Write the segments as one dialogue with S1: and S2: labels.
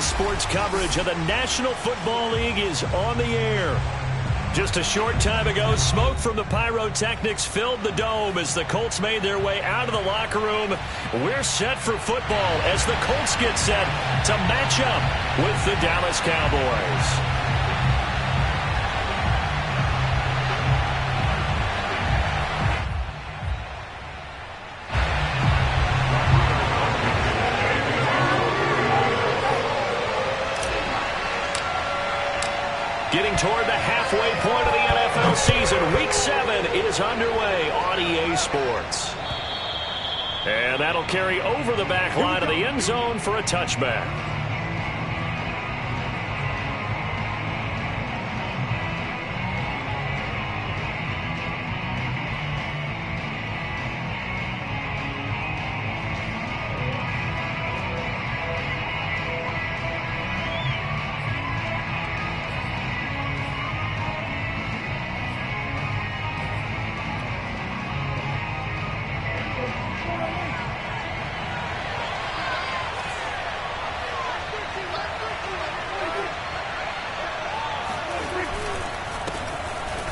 S1: Sports coverage of the National Football League is on the air. Just a short time ago, smoke from the pyrotechnics filled the dome as the Colts made their way out of the locker room. We're set for football as the Colts get set to match up with the Dallas Cowboys. Getting toward the halfway point of the NFL season, Week 7 is underway on EA Sports. And that'll carry over the back line of the end zone for a touchback.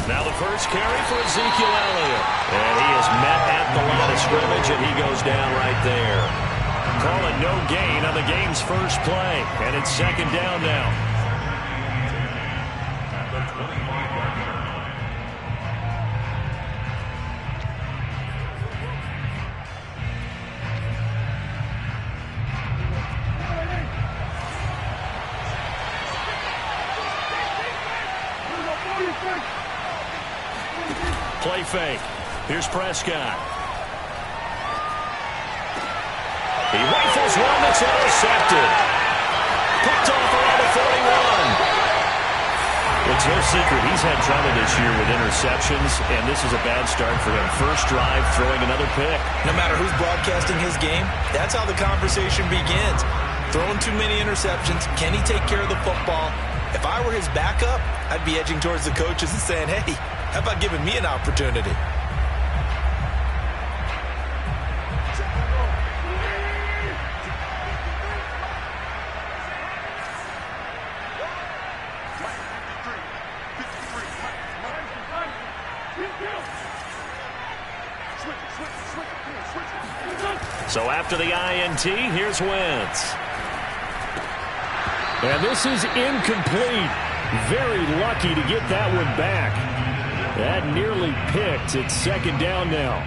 S1: Now the first carry for Ezekiel Elliott. And he is met at the line of scrimmage, and he goes down right there. Calling no gain on the game's first play. And it's second down now. Play fake. Here's Prescott. He rifles one that's intercepted. Picked off around the 41. It's no secret he's had trouble this year with interceptions, and this is a bad start for him. First drive, throwing another pick.
S2: No matter who's broadcasting his game, that's how the conversation begins. Throwing too many interceptions. Can he take care of the football? If I were his backup, I'd be edging towards the coaches and saying, hey, how about giving me an opportunity?
S1: So after the INT, here's Wentz. And this is incomplete. Very lucky to get that one back. That nearly picked. It's second down now.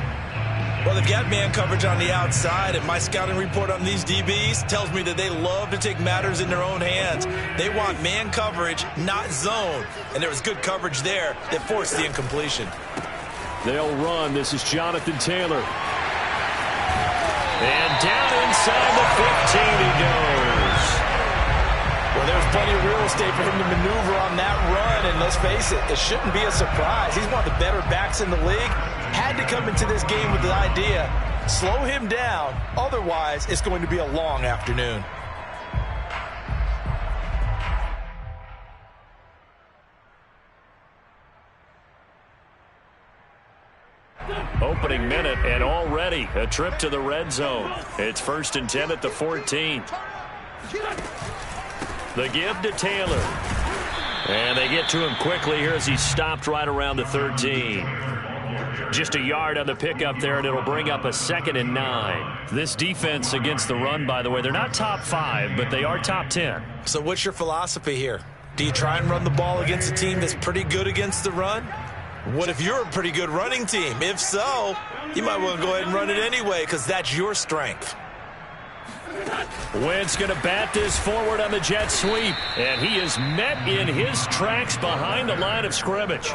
S2: Well, they've got man coverage on the outside, and my scouting report on these DBs tells me that they love to take matters in their own hands. They want man coverage, not zone. And there was good coverage there that forced the incompletion.
S1: They'll run. This is Jonathan Taylor. And down inside the 15 he goes.
S2: Well, there's plenty of real estate for him to maneuver on that run, and let's face it, it shouldn't be a surprise. He's one of the better backs in the league. Had to come into this game with the idea, slow him down, otherwise it's going to be a long afternoon.
S1: Opening minute, and already a trip to the red zone. It's 1st and 10 at the 14. The give to Taylor. And they get to him quickly here as he's stopped right around the 13. Just a yard on the pickup there, and it'll bring up a 2nd and 9. This defense against the run, by the way, they're not top 5, but they are top 10.
S2: So what's your philosophy here? Do you try and run the ball against a team that's pretty good against the run? What if you're a pretty good running team? If so, you might want to go ahead and run it anyway because that's your strength.
S1: Wentz going to bat this forward on the jet sweep, and he is met in his tracks behind the line of scrimmage.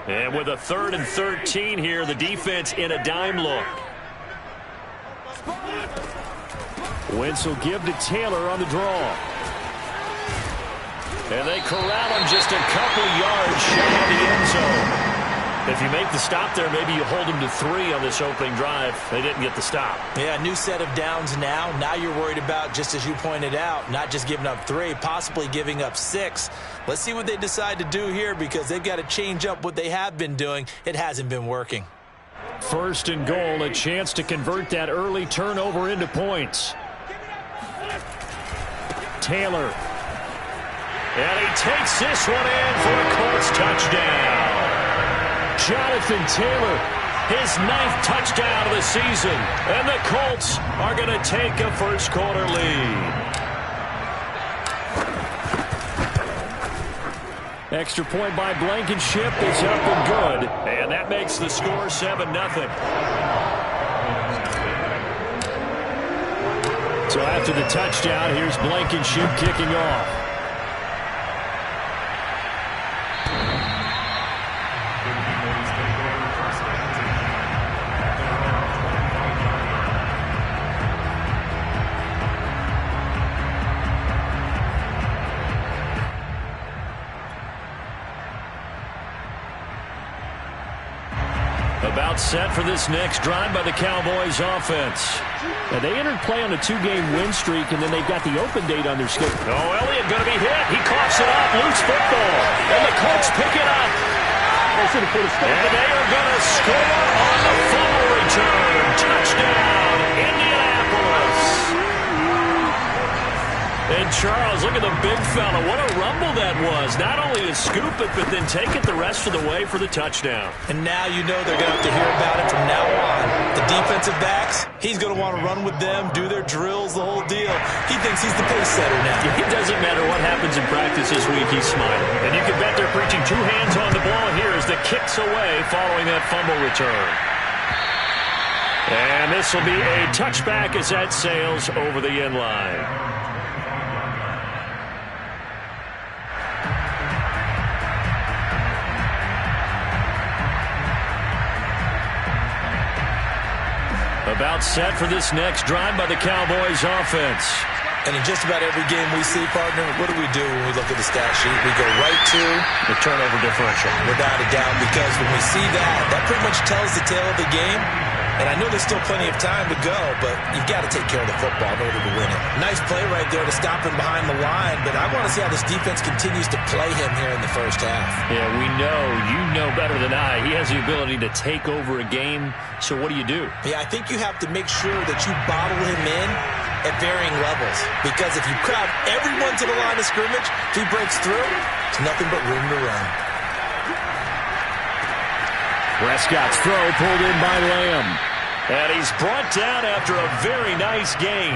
S1: And with a 3rd and 13 here, the defense in a dime look. Wentz will give to Taylor on the draw. And they corral him just a couple yards shy of the end zone. If you make the stop there, maybe you hold them to 3 on this opening drive. They didn't get the stop.
S2: Yeah, new set of downs now. Now you're worried about, just as you pointed out, not just giving up 3, possibly giving up 6. Let's see what they decide to do here because they've got to change up what they have been doing. It hasn't been working.
S1: 1st and goal, a chance to convert that early turnover into points. Taylor. And he takes this one in for a Colts touchdown. Jonathan Taylor, his 9th touchdown of the season. And the Colts are going to take a first-quarter lead. Extra point by Blankenship is up and good. And that makes the score 7-0. So after the touchdown, here's Blankenship kicking off. About set for this next drive by the Cowboys offense. And they entered play on a 2-game win streak, and then they've got the open date on their schedule. Oh, Elliott going to be hit. He coughs it up. Loose football. And the Colts pick it up. And they are going to score on the fumble return. Touchdown, Indianapolis. And Charles, look at the big fella. What a rumble that was. Not only a scoop it, but then take it the rest of the way for the touchdown.
S2: And now you know they're going to have to hear about it from now on. The defensive backs, he's going to want to run with them, do their drills, the whole deal. He thinks he's the pace setter now.
S1: It doesn't matter what happens in practice this week, he's smiling. And you can bet they're preaching 2 hands on the ball here as the kick's away following that fumble return. And this will be a touchback as that sails over the end line. About set for this next drive by the Cowboys offense.
S2: And in just about every game we see, partner, what do when we look at the stat sheet? We go right to
S1: the turnover differential.
S2: Without a doubt, because when we see that, that pretty much tells the tale of the game. And I know there's still plenty of time to go, but you've got to take care of the football in order to win it. Nice play right there to stop him behind the line, but I want to see how this defense continues to play him here in the first half.
S1: Yeah, we know, you know better than I. He has the ability to take over a game, so what do you do?
S2: Yeah, I think you have to make sure that you bottle him in at varying levels, because if you crowd everyone to the line of scrimmage, if he breaks through, there's nothing but room to run.
S1: Prescott's throw pulled in by Lamb. And he's brought down after a very nice gain.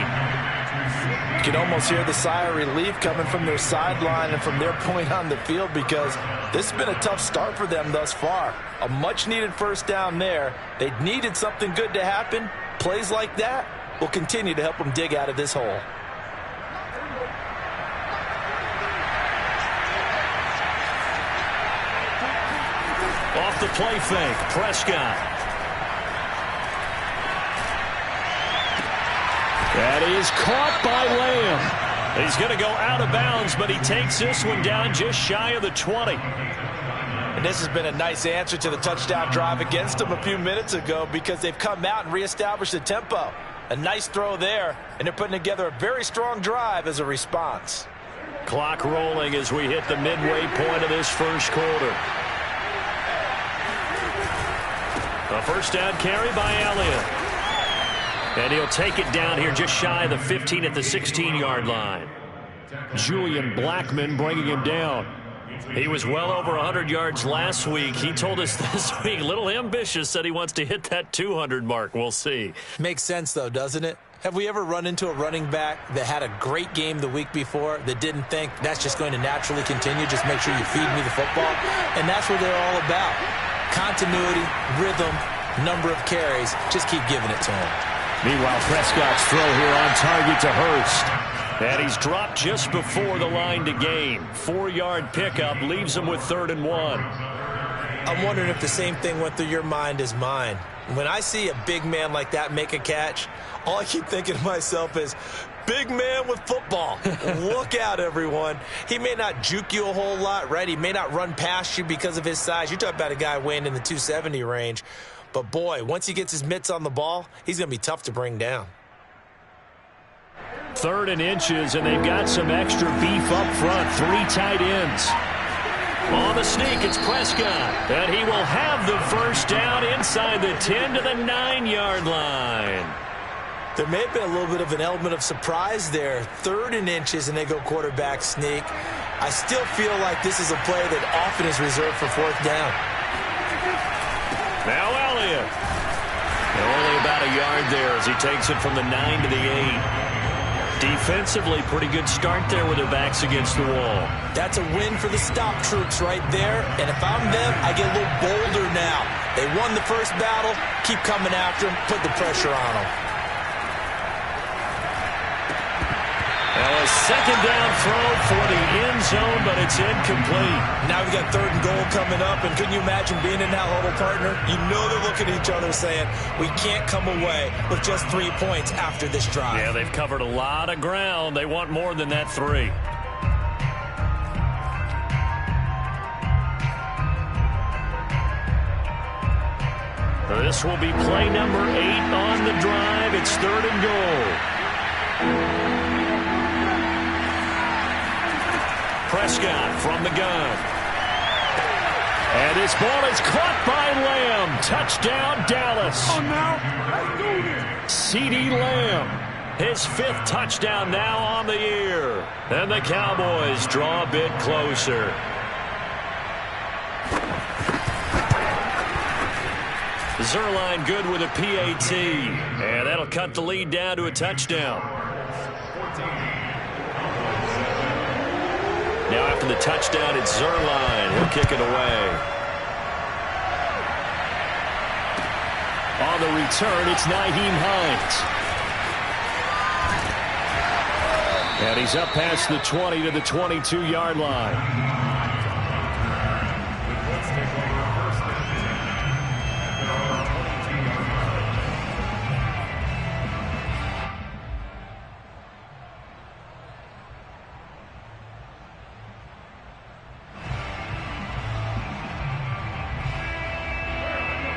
S2: You can almost hear the sigh of relief coming from their sideline and from their point on the field, because this has been a tough start for them thus far. A much-needed first down there. They needed something good to happen. Plays like that will continue to help them dig out of this hole.
S1: Off the play fake, Prescott. That is caught by Lamb. He's going to go out of bounds, but he takes this one down just shy of the 20.
S2: And this has been a nice answer to the touchdown drive against them a few minutes ago, because they've come out and reestablished the tempo. A nice throw there, and they're putting together a very strong drive as a response.
S1: Clock rolling as we hit the midway point of this first quarter. A first down carry by Elliott. And he'll take it down here just shy of the 15 at the 16-yard line. Julian Blackman bringing him down. He was well over 100 yards last week. He told us this week, a little ambitious, said he wants to hit that 200 mark. We'll see.
S2: Makes sense, though, doesn't it? Have we ever run into a running back that had a great game the week before that didn't think that's just going to naturally continue? Just make sure you feed me the football. And that's what they're all about. Continuity, rhythm, number of carries. Just keep giving it to him.
S1: Meanwhile, Prescott's throw here on target to Hurst. And he's dropped just before the line to gain. 4-yard pickup leaves him with 3rd and 1.
S2: I'm wondering if the same thing went through your mind as mine. When I see a big man like that make a catch, all I keep thinking to myself is, big man with football. Look out, everyone. He may not juke you a whole lot, right? He may not run past you because of his size. You're talking about a guy weighing in the 270 range. But, boy, once he gets his mitts on the ball, he's going to be tough to bring down.
S1: 3rd and inches, and they've got some extra beef up front. 3 tight ends. On the sneak, it's Prescott. And he will have the first down inside the 10 to the 9-yard line.
S2: There may have been a little bit of an element of surprise there. 3rd and inches, and they go quarterback sneak. I still feel like this is a play that often is reserved for 4th down.
S1: Now Elliott. Only about a yard there as he takes it from the 9 to the 8. Defensively, pretty good start there with their backs against the wall.
S2: That's a win for the stop troops right there. And if I'm them, I get a little bolder now. They won the first battle. Keep coming after them. Put the pressure on them.
S1: Well, a 2nd down throw for the end zone, but it's incomplete.
S2: Now we got 3rd and goal coming up, and couldn't you imagine being in that huddle, partner? You know they're looking at each other saying, we can't come away with just 3 points after this drive.
S1: Yeah, they've covered a lot of ground. They want more than that 3. This will be play number 8 on the drive. It's 3rd and goal. Prescott from the gun. And his ball is caught by Lamb. Touchdown, Dallas. Oh, no. CeeDee Lamb. His 5th touchdown now on the year. And the Cowboys draw a bit closer. Zerline good with a PAT. And that'll cut the lead down to a touchdown. Now after the touchdown, it's Zerline. He'll kick it away. On the return, it's Nyheim Hines. And he's up past the 20 to the 22-yard line.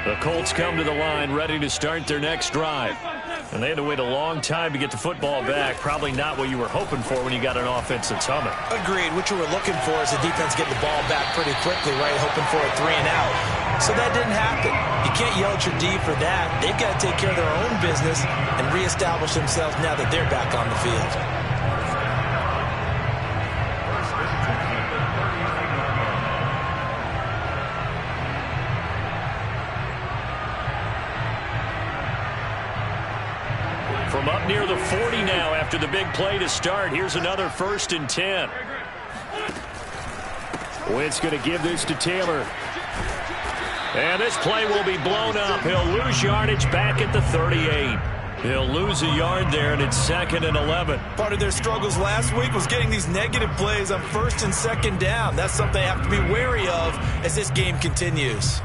S1: The Colts come to the line ready to start their next drive. And they had to wait a long time to get the football back. Probably not what you were hoping for when you got an offense that's humming.
S2: Agreed. What you were looking for is the defense getting the ball back pretty quickly, right? Hoping for a 3 and out. So that didn't happen. You can't yell at your D for that. They've got to take care of their own business and reestablish themselves now that they're back on the field.
S1: From up near the 40 now after the big play to start. Here's another 1st and 10. Wentz going to give this to Taylor. And this play will be blown up. He'll lose yardage back at the 38. He'll lose a yard there, and it's 2nd and 11.
S2: Part of their struggles last week was getting these negative plays on 1st and 2nd down. That's something they have to be wary of as this game continues.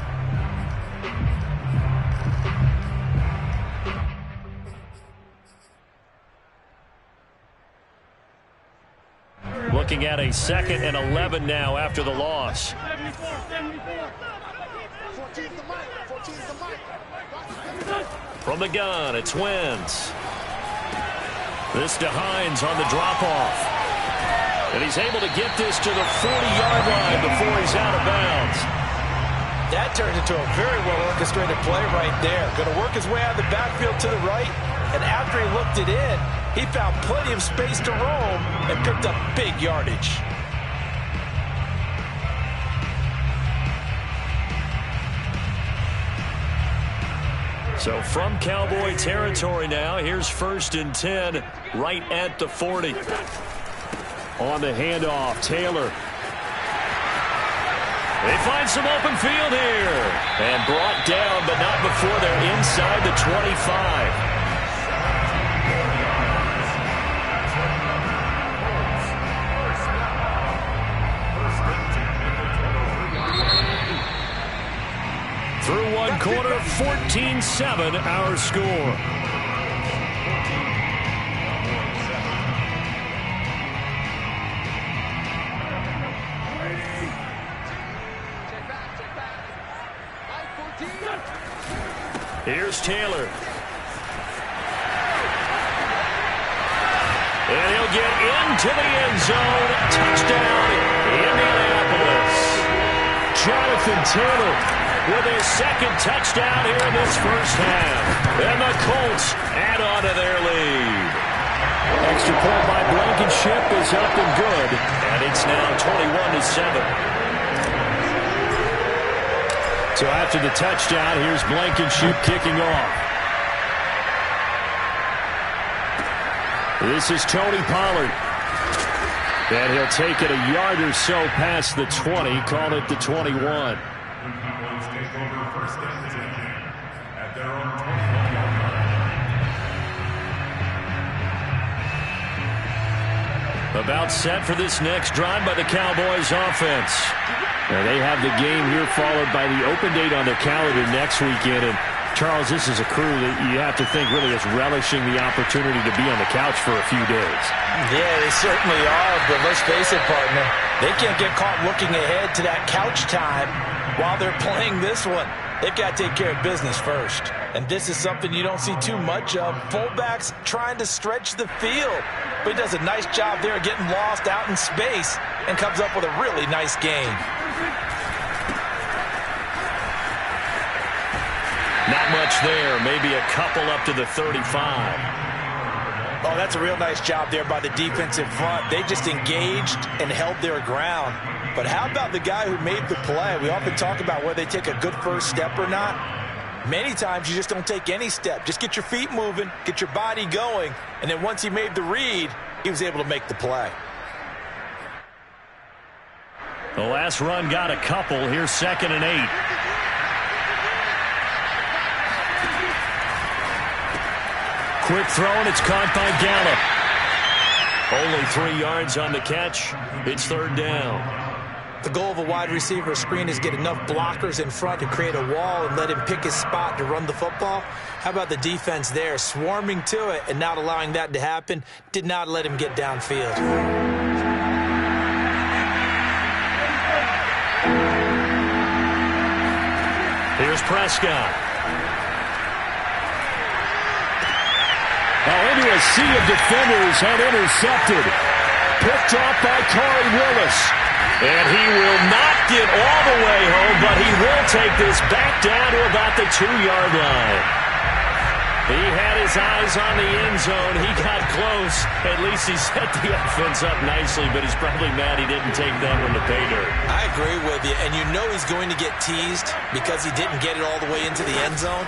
S1: Looking at a 2nd and 11 now after the loss. From the gun, it's Wentz. This to Hines on the drop-off. And he's able to get this to the 40-yard line before he's out of bounds.
S2: That turned into a very well-orchestrated play right there. Going to work his way out of the backfield to the right. And after he looked it in, he found plenty of space to roam and picked up big yardage.
S1: So from Cowboy territory now, here's 1st and 10 right at the 40. On the handoff, Taylor. They find some open field here. And brought down, but not before they're inside the 25. Through one quarter, 14-7 our score. Here's Taylor. And he'll get into the end zone. Touchdown, Indianapolis. Jonathan Taylor with his second touchdown here in this first half. And the Colts add on to their lead. Extra point by Blankenship is up and good. And it's now 21-7. So after the touchdown, here's Blankenship kicking off. This is Tony Pollard. And he'll take it a yard or so past the 20, call it the 21. About set for this next drive by the Cowboys offense. Now they have the game here followed by the open date on their calendar next weekend. And Charles, this is a crew that you have to think really is relishing the opportunity to be on the couch for a few days.
S2: Yeah, they certainly are, but let's face it, partner. They can't get caught looking ahead to that couch time while they're playing this one. They've got to take care of business first. And this is something you don't see too much of. Fullbacks trying to stretch the field. But he does a nice job there getting lost out in space and comes up with a really nice game.
S1: Not much there. Maybe a couple up to the 35.
S2: Oh, that's a real nice job there by the defensive front. They just engaged and held their ground. But how about the guy who made the play? We often talk about whether they take a good first step or not. Many times you just don't take any step. Just get your feet moving, get your body going, and then once he made the read, he was able to make the play.
S1: The last run got a couple. Here's 2nd and 8. Quick throw, and it's caught by Gallup. Only 3 yards on the catch. It's 3rd down.
S2: The goal of a wide receiver screen is get enough blockers in front to create a wall and let him pick his spot to run the football. How about the defense there, swarming to it and not allowing that to happen? Did not let him get downfield.
S1: Here's Prescott. Now into a sea of defenders and intercepted. Picked off by Corey Willis. And he will not get all the way home, but he will take this back down to about the 2-yard line. He had his eyes on the end zone. He got close. At least he set the offense up nicely, but he's probably mad he didn't take that one to pay dirt.
S2: I agree with you, and you know he's going to get teased because he didn't get it all the way into the end zone.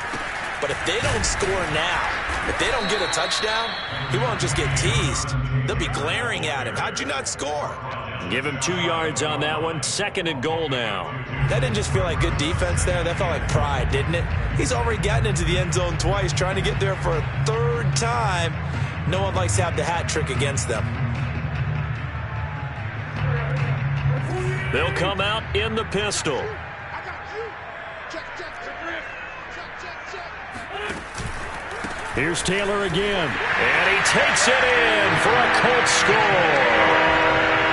S2: But if they don't score now, if they don't get a touchdown, he won't just get teased. They'll be glaring at him. How'd you not score?
S1: Give him 2 yards on that one. 2nd and goal now.
S2: That didn't just feel like good defense there. That felt like pride, didn't it? He's already gotten into the end zone twice, trying to get there for a 3rd time. No one likes to have the hat trick against them.
S1: They'll come out in the pistol. Here's Taylor again. And he takes it in for a Colts score.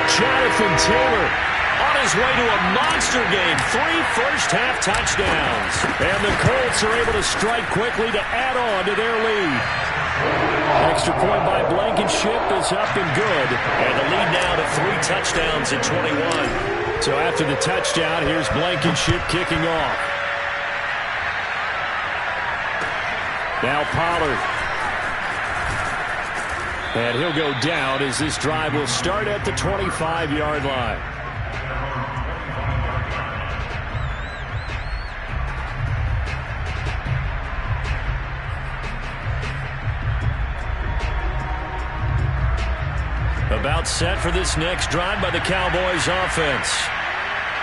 S1: Jonathan Taylor on his way to a monster game. 3 first-half touchdowns. And the Colts are able to strike quickly to add on to their lead. Extra point by Blankenship is up and good. And the lead now to 3 touchdowns at 21. So after the touchdown, here's Blankenship kicking off. Now Pollard. And he'll go down as this drive will start at the 25-yard line. About set for this next drive by the Cowboys offense.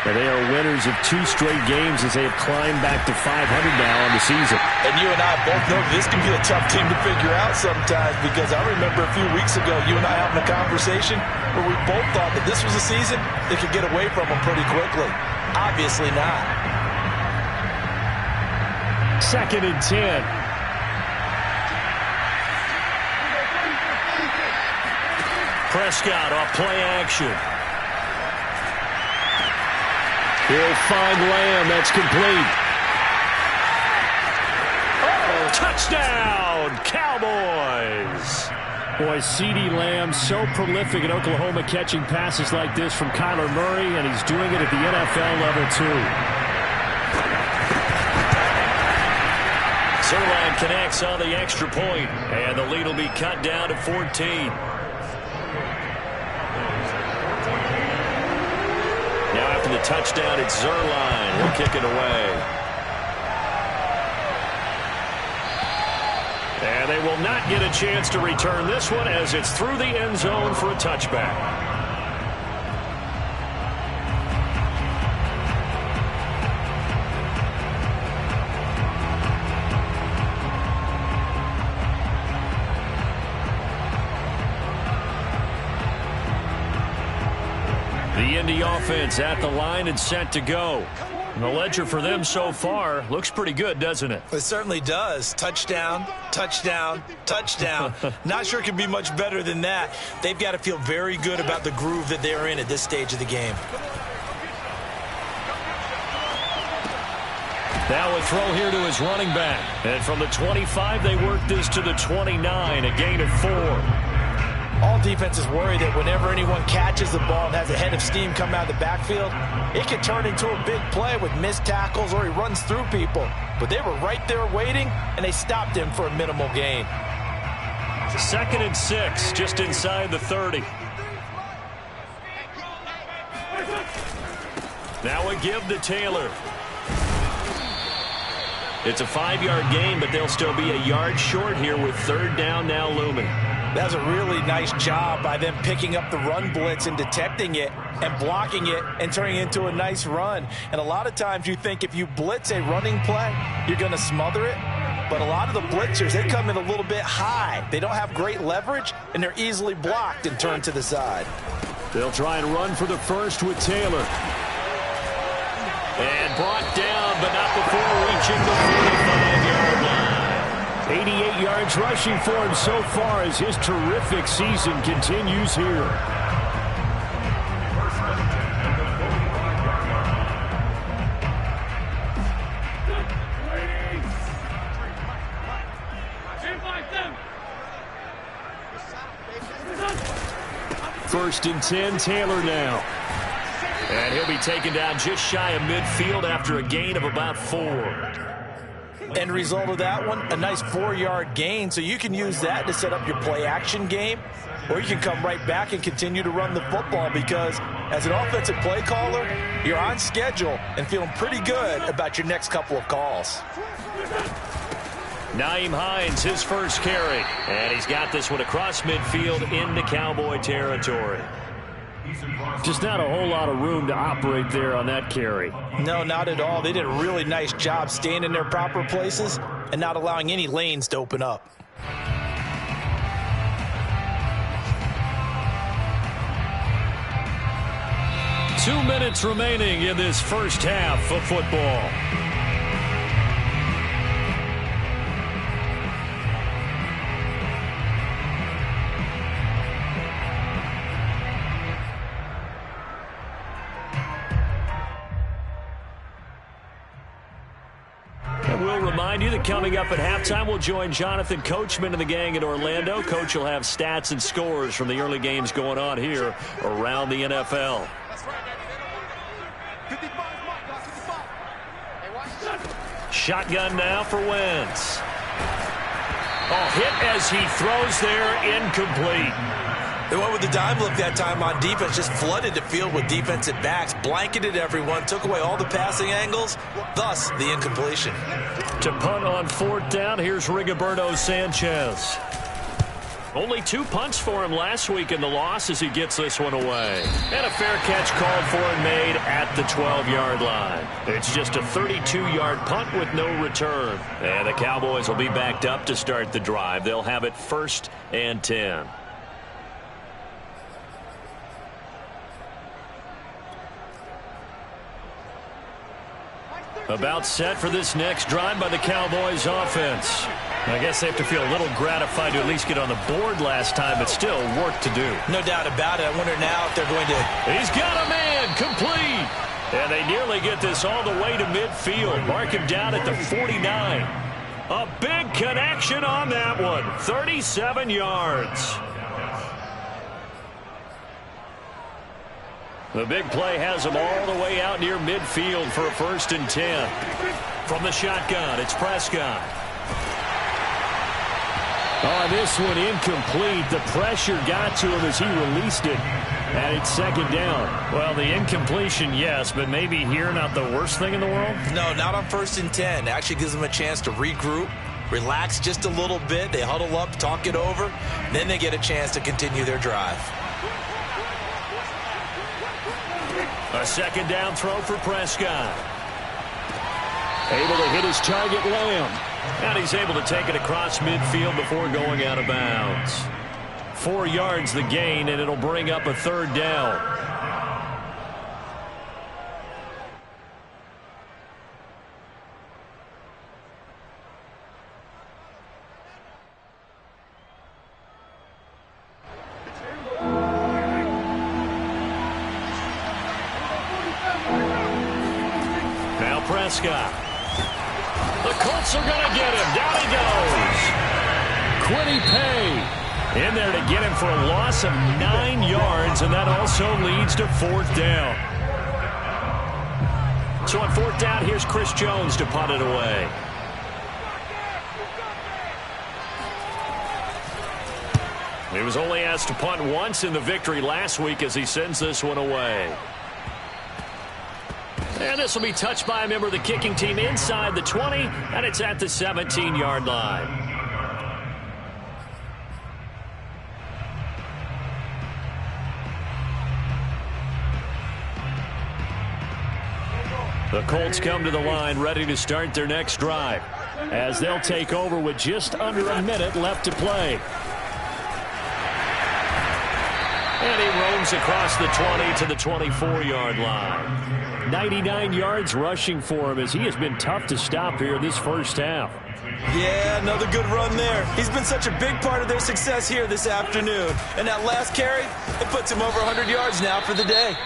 S1: And they are winners of 2 straight games as they have climbed back to 500 now on the season.
S2: And you and I both know this can be a tough team to figure out sometimes, because I remember a few weeks ago you and I having a conversation where we both thought that this was a season they could get away from them pretty quickly. Obviously not.
S1: 2nd and 10. Prescott off play action. He'll find Lamb. That's complete. Touchdown, Cowboys!
S3: Boy, CeeDee Lamb so prolific in Oklahoma catching passes like this from Kyler Murray, and he's doing it at the NFL level too.
S1: Zerline connects on the extra point, and the lead will be cut down to 14. Now after the touchdown, it's Zerline. He'll kick it away. And they will not get a chance to return this one as it's through the end zone for a touchback. The Indy offense at the line and set to go. The ledger for them so far looks pretty good, doesn't it?
S2: It certainly does. Touchdown, touchdown, touchdown. Not sure it can be much better than that. They've got to feel very good about the groove that they're in at this stage of the game.
S1: Now a throw here to his running back. And from the 25, they work this to the 29, a gain of 4.
S2: All defenses worry that whenever anyone catches the ball and has a head of steam come out of the backfield, it can turn into a big play with missed tackles or he runs through people. But they were right there waiting, and they stopped him for a minimal gain.
S1: 2nd and 6, just inside the 30. Now a give to Taylor. It's a 5-yard gain, but they'll still be a yard short here with 3rd down now looming.
S2: That was a really nice job by them picking up the run blitz and detecting it and blocking it and turning it into a nice run. And a lot of times you think if you blitz a running play, you're going to smother it. But a lot of the blitzers, they come in a little bit high. They don't have great leverage, and they're easily blocked and turned to the side.
S1: They'll try and run for the first with Taylor. And brought down, but not before reaching the 45-yard line.
S3: 88 yards rushing for him so far as his terrific season continues here. First and 10, Taylor now.
S1: And he'll be taken down just shy of midfield after a gain of about 4.
S2: End result of that one, a nice 4-yard gain, so you can use that to set up your play-action game, or you can come right back and continue to run the football because as an offensive play caller, you're on schedule and feeling pretty good about your next couple of calls.
S1: Nyheim Hines, his first carry, and he's got this one across midfield into Cowboy territory.
S3: Just not a whole lot of room to operate there on that carry.
S2: No, not at all. They did a really nice job staying in their proper places and not allowing any lanes to open up.
S1: Two minutes remaining in this first half of football. We'll remind you that coming up at halftime, we'll join Jonathan Coachman and the gang in Orlando. Coach will have stats and scores from the early games going on here around the NFL. Shotgun now for Wentz. Oh, hit as he throws there, incomplete.
S2: They went with the dime look that time on defense, just flooded the field with defensive backs, blanketed everyone, took away all the passing angles, thus the incompletion.
S1: To punt on 4th down, here's Rigoberto Sanchez. Only 2 punts for him last week in the loss as he gets this one away. And a fair catch called for and made at the 12-yard line. It's just a 32-yard punt with no return. And the Cowboys will be backed up to start the drive. They'll have it 1st and 10. About set for this next drive by the Cowboys offense. I guess they have to feel a little gratified to at least get on the board last time, but still work to do.
S2: No doubt about it. I wonder now if they're going to...
S1: He's got a man, complete. And they nearly get this all the way to midfield. Mark him down at the 49. A big connection on that one. 37 yards. The big play has him all the way out near midfield for a 1st and 10. From the shotgun, it's Prescott.
S3: Oh, this one incomplete. The pressure got to him as he released it. And it's 2nd down.
S1: Well, the incompletion, yes, but maybe here not the worst thing in the world?
S2: No, not on 1st and 10. It actually gives them a chance to regroup, relax just a little bit. They huddle up, talk it over. Then they get a chance to continue their drive.
S1: A 2nd down throw for Prescott. Able to hit his target, Lamb. And he's able to take it across midfield before going out of bounds. 4 yards the gain, and it'll bring up a 3rd down. Now Prescott. The Colts are going to get him. Down he goes. Quiddy Pay in there to get him for a loss of 9 yards, and that also leads to 4th down. So on 4th down, here's Chris Jones to punt it away. He was only asked to punt once in the victory last week as he sends this one away. And this will be touched by a member of the kicking team inside the 20, and it's at the 17-yard line. The Colts come to the line ready to start their next drive as they'll take over with just under a minute left to play. And he roams across the 20 to the 24-yard line. 99 yards rushing for him as he has been tough to stop here this first half.
S2: Yeah, another good run there. He's been such a big part of their success here this afternoon. And that last carry, it puts him over 100 yards now for the day.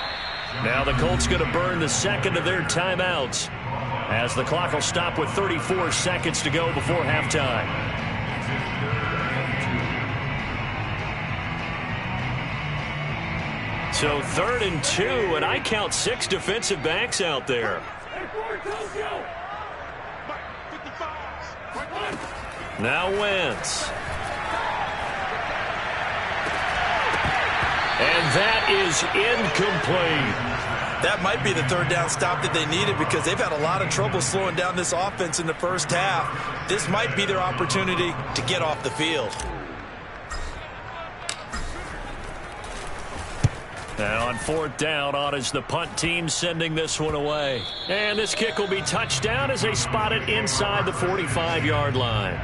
S1: Now the Colts going to burn the 2nd of their timeouts as the clock will stop with 34 seconds to go before halftime. So 3rd and 2, and I count 6 defensive backs out there. Now Wentz. And that is incomplete.
S2: That might be the 3rd down stop that they needed because they've had a lot of trouble slowing down this offense in the first half. This might be their opportunity to get off the field.
S1: Now on 4th down, on is the punt team sending this one away. And this kick will be touchdown as they spot it inside the 45-yard line.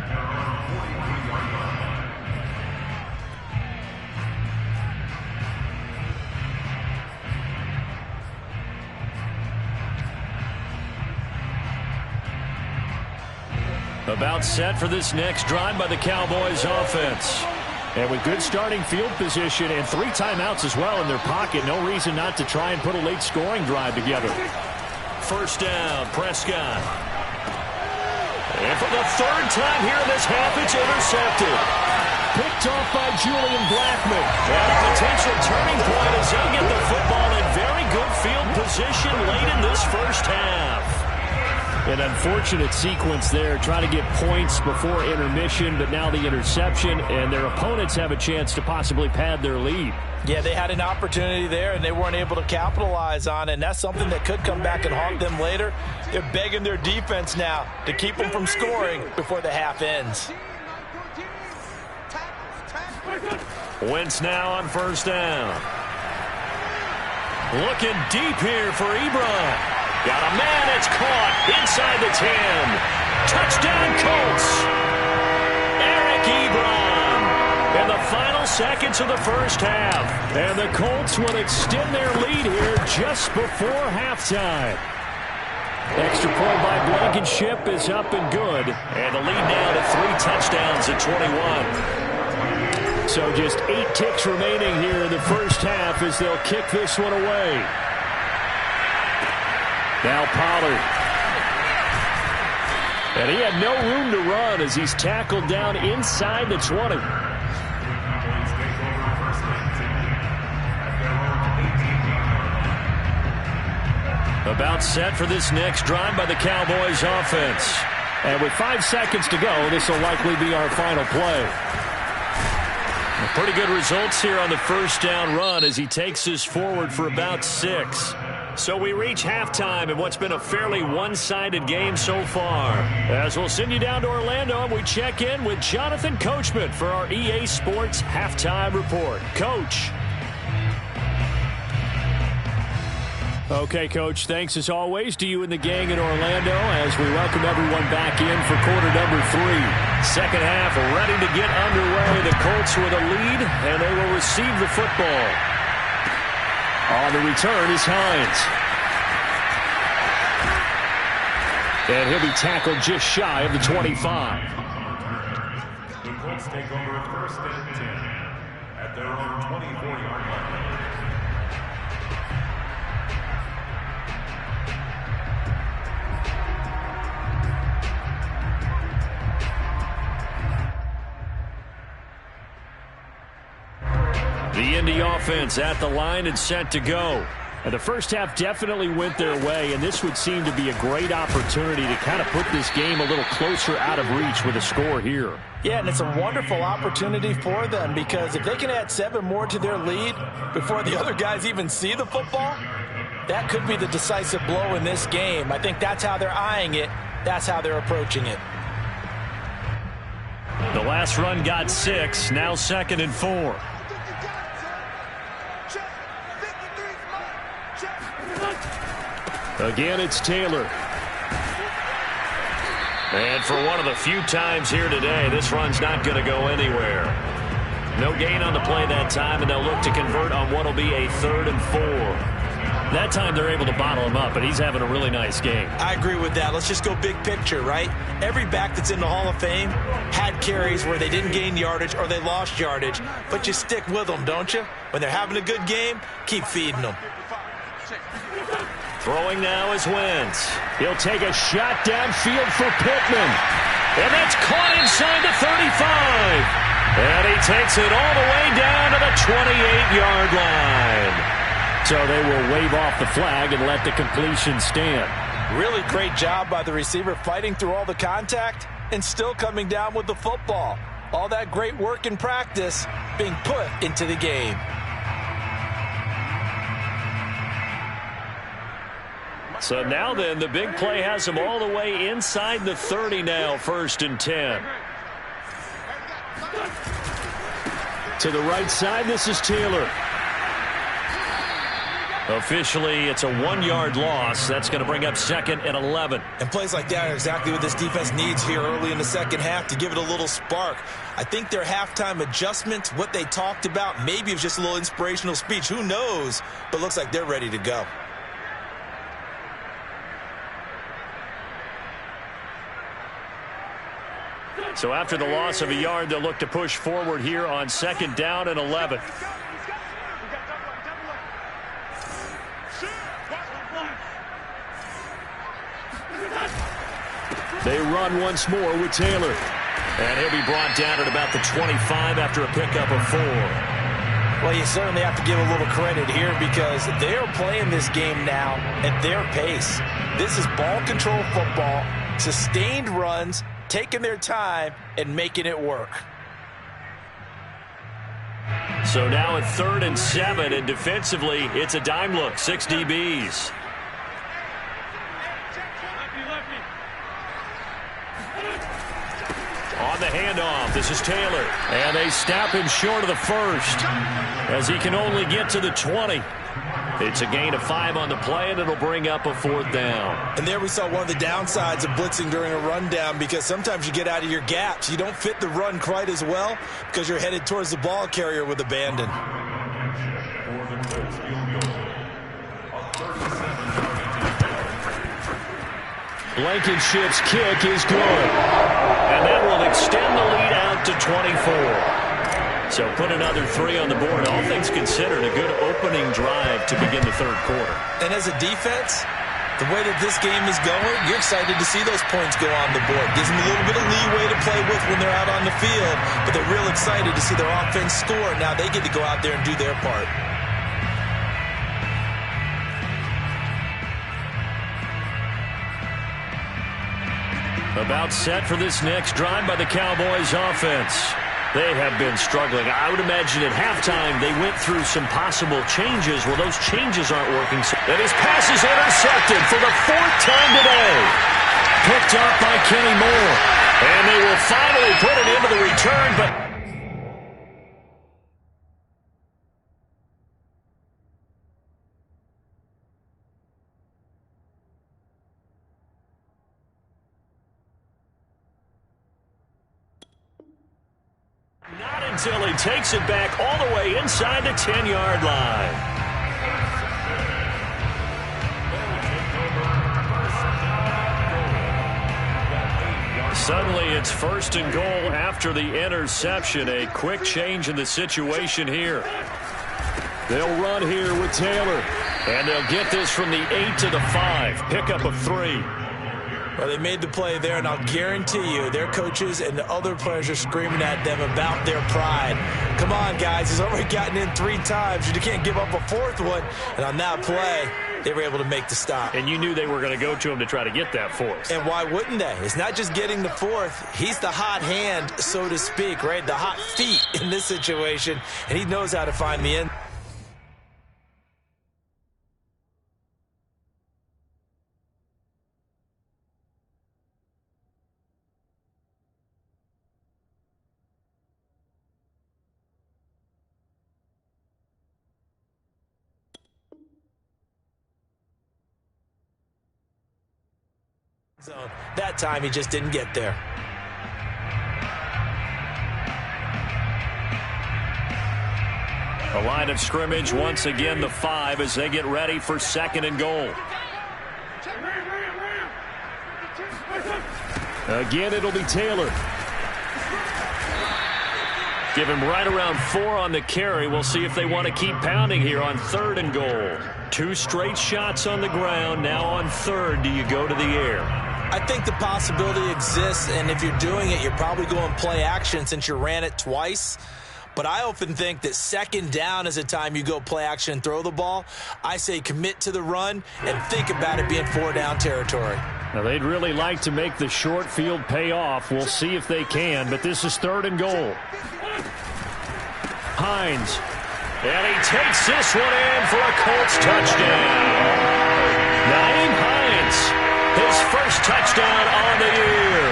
S1: About set for this next drive by the Cowboys offense.
S3: And with good starting field position and 3 timeouts as well in their pocket, no reason not to try and put a late scoring drive together.
S1: 1st down, Prescott. And for the 3rd time here in this half, it's intercepted.
S3: Picked off by Julian Blackman.
S1: And a potential turning point as they'll get the football in very good field position late in this first half.
S3: An unfortunate sequence there, trying to get points before intermission, but now the interception, and their opponents have a chance to possibly pad their lead.
S2: Yeah, they had an opportunity there, and they weren't able to capitalize on it, and that's something that could come back and haunt them later. They're begging their defense now to keep them from scoring before the half ends.
S1: Wentz now on 1st down. Looking deep here for Ebron. Got a man, it's caught inside the 10. Touchdown Colts. Eric Ebron in the final seconds of the first half.
S3: And the Colts will extend their lead here just before halftime. Extra point by Blankenship is up and good.
S1: And the lead now to 3 touchdowns at 21.
S3: So just 8 ticks remaining here in the first half as they'll kick this one away. Now Pollard. And he had no room to run as he's tackled down inside the 20. About set for this next drive by the Cowboys offense. And with 5 seconds to go, this will likely be our final play. Pretty good results here on the first down run as he takes us forward for about 6. So we reach halftime in what's been a fairly one-sided game so far. As we'll send you down to Orlando and we check in with Jonathan Coachman for our EA Sports Halftime Report. Coach. Okay, Coach, thanks as always to you and the gang in Orlando as we welcome everyone back in for quarter number 3. Second half ready to get underway. The Colts with a lead, and they will receive the football. On the return is Hines. And he'll be tackled just shy of the 25.
S4: The Colts take over first and 10 at their own 24-yard line.
S3: The Indy offense at the line and set to go. And the first half definitely went their way, and this would seem to be a great opportunity to kind of put this game a little closer out of reach with a score here.
S2: Yeah, and it's a wonderful opportunity for them because if they can add 7 more to their lead before the other guys even see the football, that could be the decisive blow in this game. I think that's how they're eyeing it. That's how they're approaching it.
S3: The last run got 6, now 2nd and 4. Again, it's Taylor.
S1: And for one of the few times here today, this run's not going to go anywhere. No gain on the play that time, and they'll look to convert on what will be a 3rd and 4.
S3: That time they're able to bottle him up, and he's having a really nice game.
S2: I agree with that. Let's just go big picture, right? Every back that's in the Hall of Fame had carries where they didn't gain yardage or they lost yardage, but you stick with them, don't you? When they're having a good game, keep feeding them.
S1: Throwing now is Wentz.
S3: He'll take a shot downfield for Pittman.
S1: And that's caught inside the 35. And he takes it all the way down to the 28-yard line.
S3: So they will wave off the flag and let the completion stand.
S2: Really great job by the receiver fighting through all the contact and still coming down with the football. All that great work in practice being put into the game.
S1: So now then, the big play has him all the way inside the 30 now, 1st and 10.
S3: To the right side, this is Taylor.
S1: Officially, it's a 1-yard loss. That's going to bring up 2nd and 11.
S2: And plays like that are exactly what this defense needs here early in the second half to give it a little spark. I think their halftime adjustments, what they talked about, maybe it was just a little inspirational speech. Who knows? But looks like they're ready to go.
S1: So after the loss of a yard, they'll look to push forward here on 2nd down and 11.
S3: They run once more with Taylor.
S1: And he'll be brought down at about the 25 after a pickup of 4.
S2: Well, you certainly have to give a little credit here because they're playing this game now at their pace. This is ball control football, sustained runs, taking their time and making it work.
S1: So now at 3rd and 7, and defensively, it's a dime look, 6 DBs. On the handoff, this is Taylor. And they snap him short of the 1st as he can only get to the 20. It's a gain of 5 on the play, and it'll bring up a 4th down.
S2: And there we saw one of the downsides of blitzing during a rundown because sometimes you get out of your gaps. You don't fit the run quite as well because you're headed towards the ball carrier with abandon.
S3: Blankenship's kick is good.
S1: And that will extend the lead out to 24. So put another 3 on the board. All things considered, a good opening drive to begin the 3rd quarter.
S2: And as a defense, The way that this game is going, you're excited to see those points go on the board. Gives them a little bit of leeway to play with when they're out on the field, but they're real excited to see their offense score. Now they get to go out there and do their part.
S1: About set for this next drive by the Cowboys offense. They have been struggling. I would imagine at halftime they went through some possible changes. Well, those changes aren't working. And his pass is intercepted for the 4th time today. Picked up by Kenny Moore. And they will finally put it into the return, but not until he takes it back all the way inside the 10-yard line. Suddenly it's 1st and goal after the interception. A quick change in the situation here. They'll run here with Taylor. And they'll get this from the 8 to the 5. Pickup of 3.
S2: Well, they made the play there, and I'll guarantee you their coaches and the other players are screaming at them about their pride. Come on, guys. He's already gotten in 3 times. You can't give up a 4th one. And on that play, they were able to make the stop.
S1: And you knew they were going to go to him to try to get that 4th.
S2: And why wouldn't they? It's not just getting the 4th. He's the hot hand, so to speak, right? The hot feet in this situation. And he knows how to find the end. That time he just didn't get there.
S1: A line of scrimmage once again the 5 as they get ready for 2nd and goal. Again it'll be Taylor. Give him right around 4 on the carry. We'll see if they want to keep pounding here on 3rd and goal. 2 straight shots on the ground. Now on 3rd, do you go to the air?
S2: I think the possibility exists, and if you're doing it, you're probably going play action since you ran it twice. But I often think that 2nd down is a time you go play action and throw the ball. I say commit to the run and think about it being 4-down territory.
S1: Now, they'd really like to make the short field pay off. We'll see if they can, but this is 3rd and goal. Hines. And he takes this one in for a Colts touchdown. Naeem Hines. His first touchdown on the year.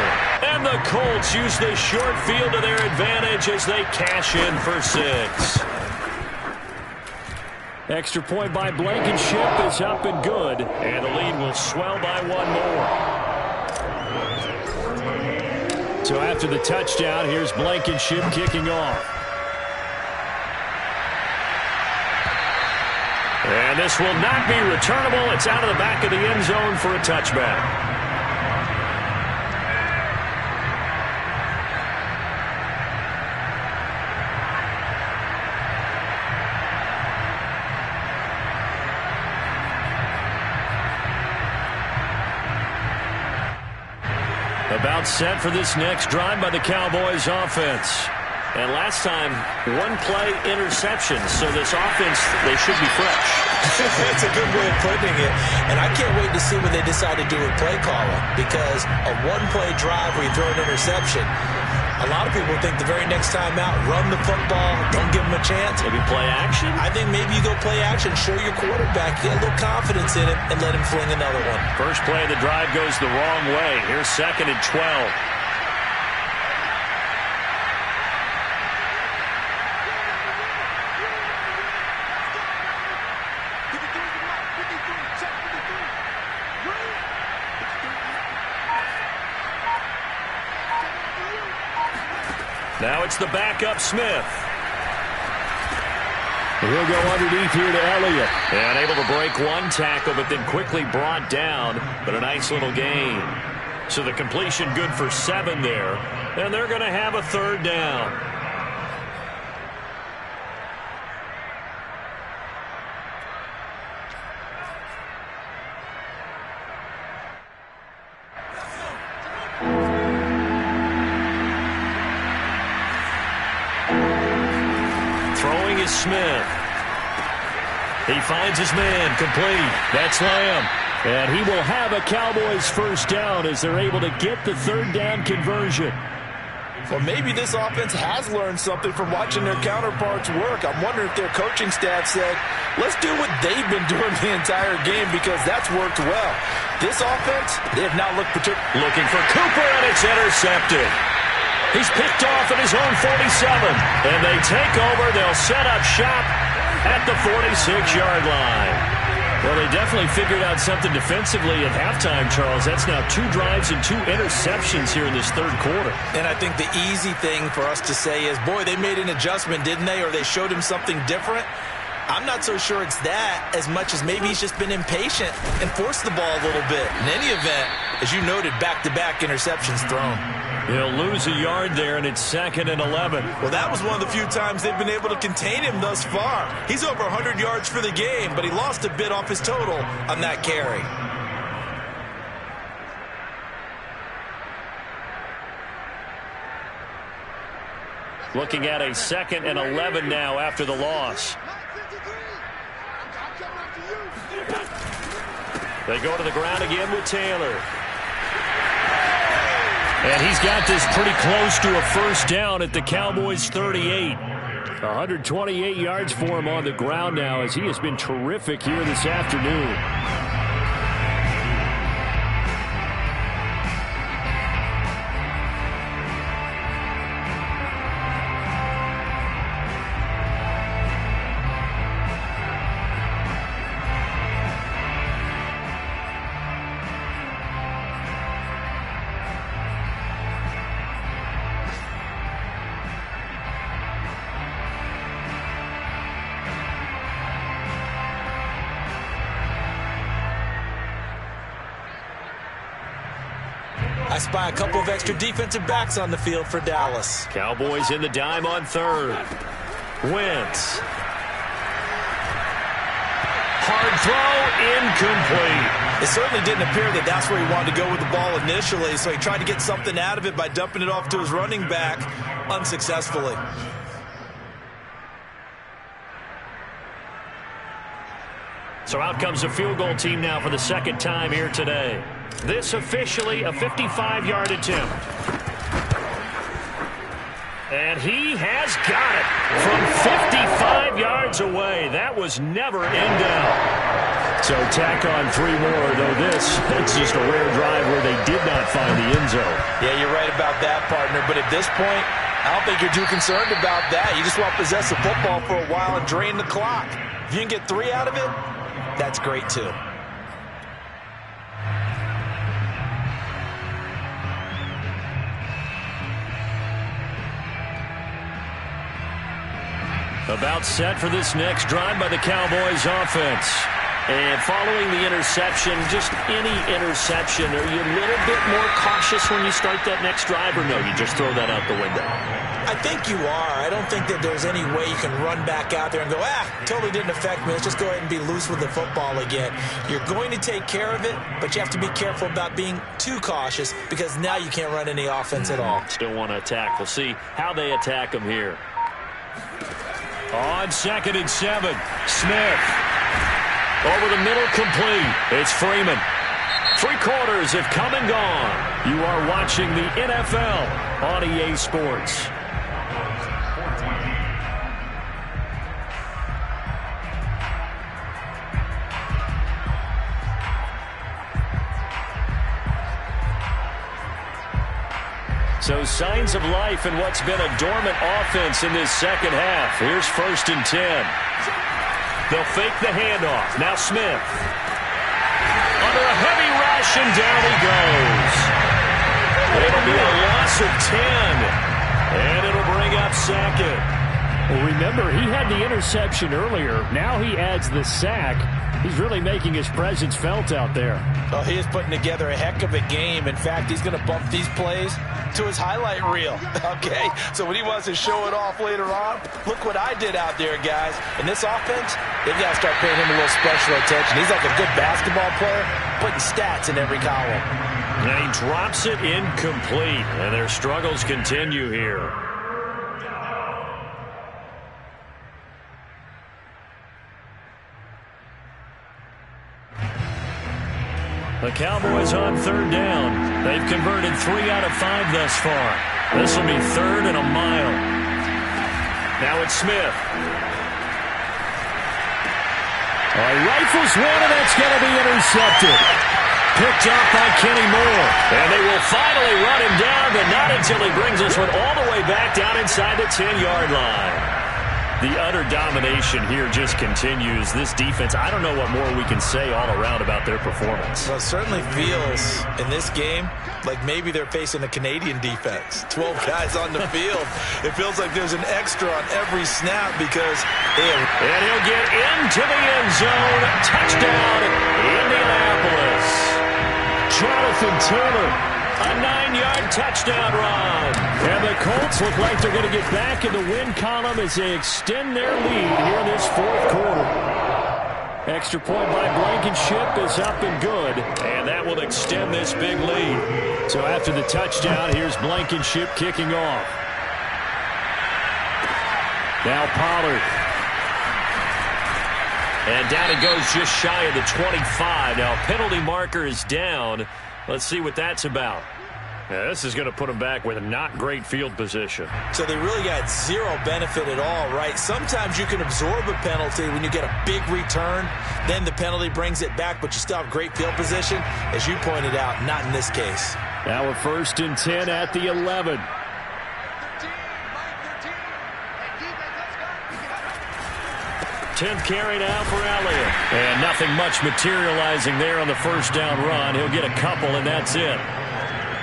S1: And the Colts use the short field to their advantage as they cash in for 6. Extra point by Blankenship is up and good. And the lead will swell by 1 more. So after the touchdown, here's Blankenship kicking off. And this will not be returnable. It's out of the back of the end zone for a touchback. About set for this next drive by the Cowboys offense. And last time, 1-play interception. So this offense, they should be fresh.
S2: That's a good way of putting it. And I can't wait to see what they decide to do with play calling. Because a 1-play drive where you throw an interception, a lot of people think the very next time out, run the football, don't give them a chance.
S1: Maybe play action?
S2: I think maybe you go play action, show your quarterback, get a little confidence in it, and let him fling another one.
S1: First play of the drive goes the wrong way. Here's 2nd and 12. Now it's the backup Smith. He'll go underneath here to Elliott. And able to break 1 tackle, but then quickly brought down. But a nice little gain. So the completion good for 7 there. And they're going to have a 3rd down. is Smith. He finds his man, complete. That's Lamb. And he will have a Cowboys first down as they're able to get the third down conversion.
S2: Well, maybe this offense has learned something from watching their counterparts work. I'm wondering if their coaching staff said, let's do what they've been doing the entire game because that's worked well. This offense, they have not looked particular.
S1: Looking for Cooper, and it's intercepted. He's picked off at his own 47. And they take over. They'll set up shop at the 46-yard line. Well, they definitely figured out something defensively at halftime, Charles. That's now 2 drives and 2 interceptions here in this third quarter.
S2: And I think the easy thing for us to say is, boy, they made an adjustment, didn't they? Or they showed him something different. I'm not so sure it's that as much as maybe he's just been impatient and forced the ball a little bit. In any event, as you noted, back-to-back interceptions thrown.
S1: He'll lose a yard there, and it's 2nd and 11.
S2: Well, that was one of the few times they've been able to contain him thus far. He's over 100 yards for the game, but he lost a bit off his total on that carry.
S1: Looking at a 2nd and 11 now after the loss. They go to the ground again with Taylor. And he's got this pretty close to a first down at the Cowboys' 38. 128 yards for him on the ground now as he has been terrific here this afternoon.
S2: I spy a couple of extra defensive backs on the field for Dallas.
S1: Cowboys in the dime on third. Wentz. Hard throw, incomplete.
S2: It certainly didn't appear that that's where he wanted to go with the ball initially, so he tried to get something out of it by dumping it off to his running back unsuccessfully.
S1: So out comes the field goal team now for the second time here today. This officially a 55-yard attempt. And he has got it from 55 yards away. That was never in doubt. So tack on 3 more, though it's just a rare drive where they did not find the end zone.
S2: Yeah, you're right about that, partner. But at this point, I don't think you're too concerned about that. You just want to possess the football for a while and drain the clock. If you can get 3 out of it, that's great, too.
S1: About set for this next drive by the Cowboys offense. And following the interception, just any interception, are you a little bit more cautious when you start that next drive, or no, you just throw that out the window?
S2: I think you are. I don't think that there's any way you can run back out there and go, totally didn't affect me. Let's just go ahead and be loose with the football again. You're going to take care of it, but you have to be careful about being too cautious because now you can't run any offense at all.
S1: Still want to attack. We'll see how they attack them here. On 2nd and 7, Smith. Over the middle, complete. It's Freeman. 3 quarters have come and gone. You are watching the NFL on EA Sports. So signs of life in what's been a dormant offense in this second half. Here's 1st and 10. They'll fake the handoff. Now Smith. Under a heavy rush, and down he goes. It'll be a loss of 10. And it'll bring up 2nd.
S3: Well, remember, he had the interception earlier. Now he adds the sack. He's really making his presence felt out there.
S2: Oh, he is putting together a heck of a game. In fact, he's going to bump these plays to his highlight reel. Okay, so when he wants to show it off later on, look what I did out there, guys. In this offense, they've got to start paying him a little special attention. He's like a good basketball player, putting stats in every column.
S1: And he drops it incomplete, and their struggles continue here. The Cowboys on third down. They've converted 3 out of 5 thus far. This will be 3rd and a mile. Now it's Smith. Rifles one, and that's going to be intercepted. Picked off by Kenny Moore. And they will finally run him down, but not until he brings this one all the way back down inside the 10-yard line. The utter domination here just continues. This defense, I don't know what more we can say all around about their performance.
S2: Well, it certainly feels in this game like maybe they're facing a Canadian defense. 12 guys on the field. It feels like there's an extra on every snap because they have...
S1: And he'll get into the end zone. Touchdown, Indianapolis. Jonathan Taylor, a 9-yard touchdown run. And the Colts look like they're going to get back in the win column as they extend their lead here in this 4th quarter. Extra point by Blankenship is up and good, and that will extend this big lead. So after the touchdown, here's Blankenship kicking off. Now Pollard. And down it goes just shy of the 25. Now penalty marker is down. Let's see what that's about. Yeah, this is going to put them back with a not great field position.
S2: So they really got zero benefit at all, right? Sometimes you can absorb a penalty when you get a big return. Then the penalty brings it back, but you still have great field position. As you pointed out, not in this case.
S1: Now a 1st and 10 at the 11. 10th carry now for Elliott. And nothing much materializing there on the 1st down run. He'll get a couple, and that's it.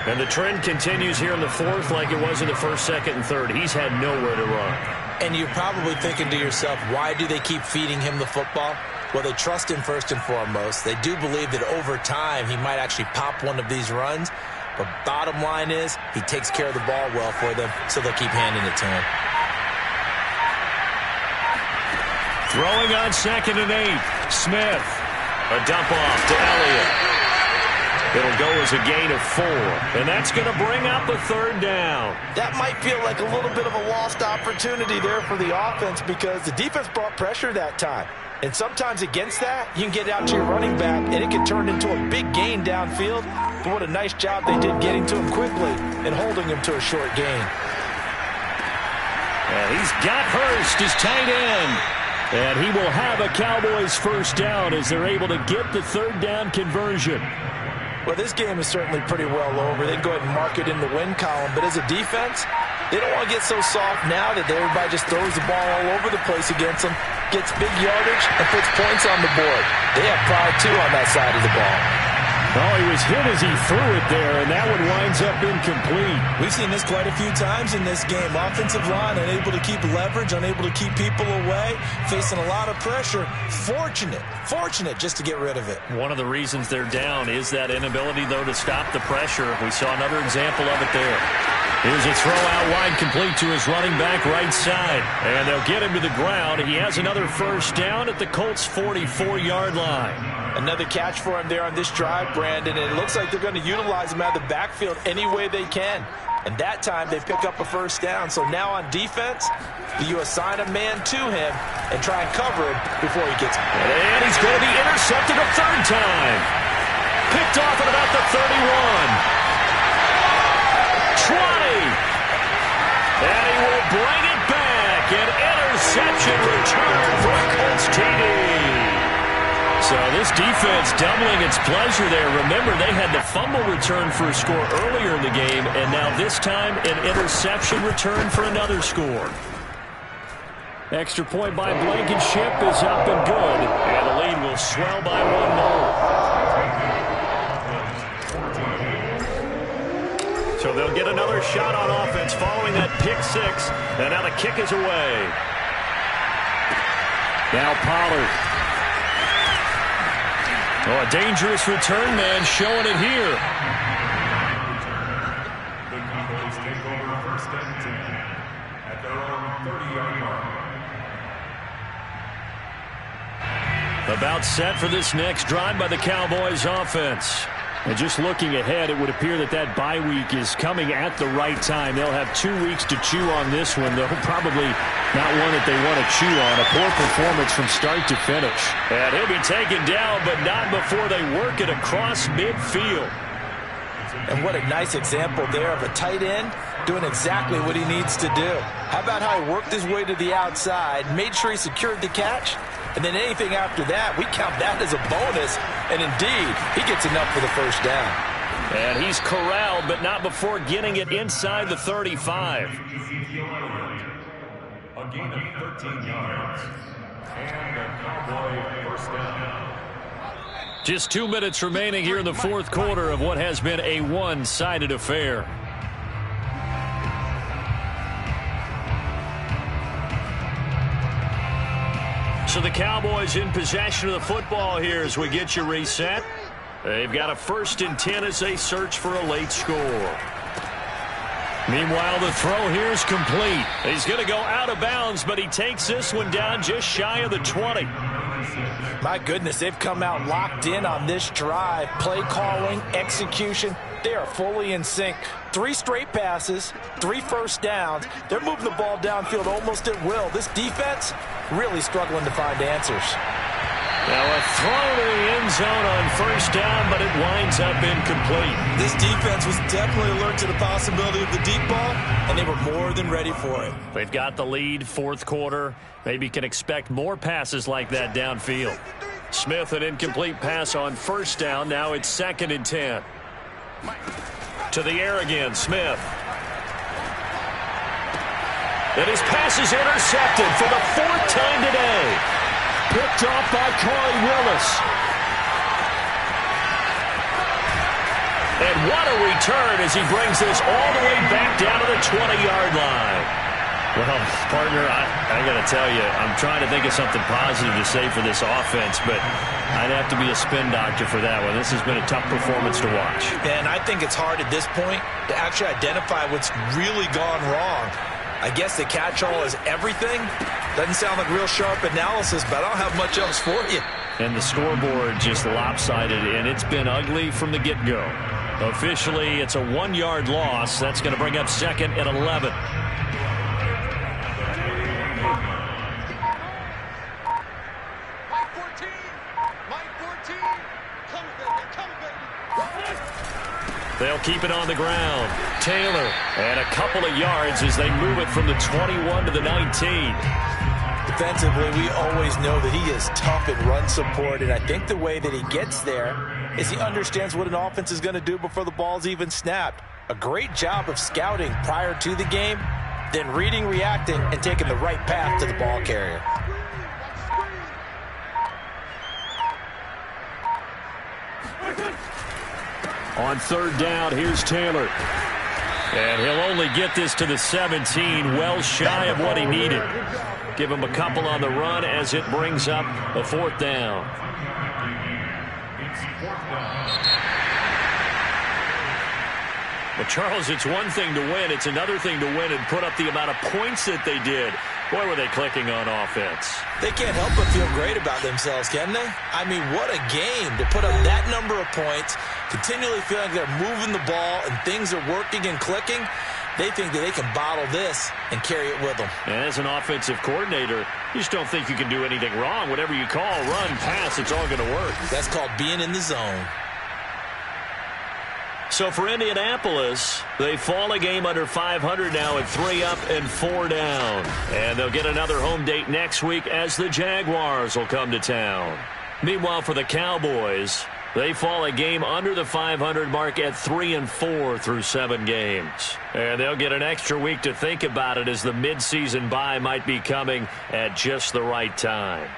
S1: And the trend continues here in the 4th like it was in the 1st, 2nd, and 3rd. He's had nowhere to run.
S2: And you're probably thinking to yourself, why do they keep feeding him the football? Well, they trust him first and foremost. They do believe that over time he might actually pop one of these runs. But bottom line is he takes care of the ball well for them, so they'll keep handing it to him.
S1: Throwing on 2nd and 8. Smith. A dump off to Elliott. It'll go as a gain of 4. And that's going to bring up a 3rd down.
S2: That might feel like a little bit of a lost opportunity there for the offense because the defense brought pressure that time. And sometimes against that, you can get it out to your running back, and it can turn into a big gain downfield. But what a nice job they did getting to him quickly and holding him to a short gain.
S1: And he's got Hurst as tight end. And he will have a Cowboys 1st down as they're able to get the 3rd down conversion.
S2: Well, this game is certainly pretty well over. They can go ahead and mark it in the win column. But as a defense, they don't want to get so soft now that everybody just throws the ball all over the place against them, gets big yardage, and puts points on the board. They have pride, too, on that side of the ball.
S1: Oh, he was hit as he threw it there, and that one winds up incomplete.
S2: We've seen this quite a few times in this game. Offensive line unable to keep leverage, unable to keep people away, facing a lot of pressure. Fortunate just to get rid of it.
S1: One of the reasons they're down is that inability, though, to stop the pressure. We saw another example of it there. Here's a throw out wide complete to his running back right side. And they'll get him to the ground. He has another 1st down at the Colts' 44-yard line.
S2: Another catch for him there on this drive, Brandon, and it looks like they're going to utilize him out of the backfield any way they can. And that time they pick up a 1st down. So now on defense, you assign a man to him and try and cover him before he gets him.
S1: And he's going to be intercepted a 3rd time. Picked off at about the 31. 20. And he will bring it back. An interception return for a Colts TD. So this defense doubling its pleasure there. Remember, they had the fumble return for a score earlier in the game, and now this time an interception return for another score. Extra point by Blankenship is up and good, and the lead will swell by 1 more. So they'll get another shot on offense following that pick 6, and now the kick is away. Now Pollard. Oh, a dangerous return man showing it here.
S4: The Cowboys take over 1st and 10 at their own 30-yard line.
S1: About set for this next drive by the Cowboys offense. And just looking ahead, it would appear that bye week is coming at the right time. They'll have 2 weeks to chew on this one, though probably not one that they want to chew on. A poor performance from start to finish. And he'll be taken down, but not before they work it across midfield.
S2: And what a nice example there of a tight end doing exactly what he needs to do. How about how he worked his way to the outside, made sure he secured the catch, and then anything after that, we count that as a bonus. And indeed, he gets enough for the first down.
S1: And he's corralled, but not before getting it inside the 35.
S4: A gain of 13 yards. And a Cowboy first down.
S1: Just 2 minutes remaining here in the fourth quarter of what has been a one-sided affair. So the Cowboys in possession of the football here as we get you reset. They've got a 1st and 10 as they search for a late score. Meanwhile, the throw here is complete. He's going to go out of bounds, but he takes this one down just shy of the 20.
S2: My goodness, they've come out locked in on this drive. Play calling, execution, they are fully in sync. 3 straight passes, 3 first downs. They're moving the ball downfield almost at will. This defense really struggling to find answers.
S1: Now a throw to the end zone on first down, but it winds up incomplete.
S2: This defense was definitely alert to the possibility of the deep ball, and they were more than ready for it.
S1: They've got the lead, fourth quarter. Maybe can expect more passes like that downfield. Smith, an incomplete pass on first down. Now it's 2nd and 10. To the air again, Smith. And his pass is intercepted for the 4th time today. Picked off by Corey Willis. And what a return as he brings this all the way back down to the 20-yard line. Well, partner, I got to tell you, I'm trying to think of something positive to say for this offense, but I'd have to be a spin doctor for that one. This has been a tough performance to watch.
S2: And I think it's hard at this point to actually identify what's really gone wrong. I guess the catch-all is everything. Doesn't sound like real sharp analysis, but I don't have much else for you.
S1: And the scoreboard just lopsided, and it's been ugly from the get-go. Officially, it's a 1-yard loss. That's going to bring up 2nd and 11. They'll keep it on the ground. Taylor, and a couple of yards as they move it from the 21 to the 19.
S2: Defensively, we always know that he is tough in run support, and I think the way that he gets there is he understands what an offense is going to do before the ball's even snapped. A great job of scouting prior to the game, then reading, reacting, and taking the right path to the ball carrier.
S1: On 3rd down, here's Taylor. And he'll only get this to the 17, well shy of what he needed. Give him a couple on the run as it brings up a 4th down. Well, Charles, it's one thing to win. It's another thing to win and put up the amount of points that they did. Boy, were they clicking on offense.
S2: They can't help but feel great about themselves, can they? I mean, what a game to put up that number of points, continually feeling they're moving the ball and things are working and clicking. They think that they can bottle this and carry it with them.
S1: And as an offensive coordinator, you just don't think you can do anything wrong. Whatever you call, run, pass, it's all going to work.
S2: That's called being in the zone.
S1: So for Indianapolis, they fall a game under 500 now at 3 up and 4 down. And they'll get another home date next week as the Jaguars will come to town. Meanwhile, for the Cowboys, they fall a game under the 500 mark at 3 and 4 through 7 games. And they'll get an extra week to think about it as the midseason bye might be coming at just the right time.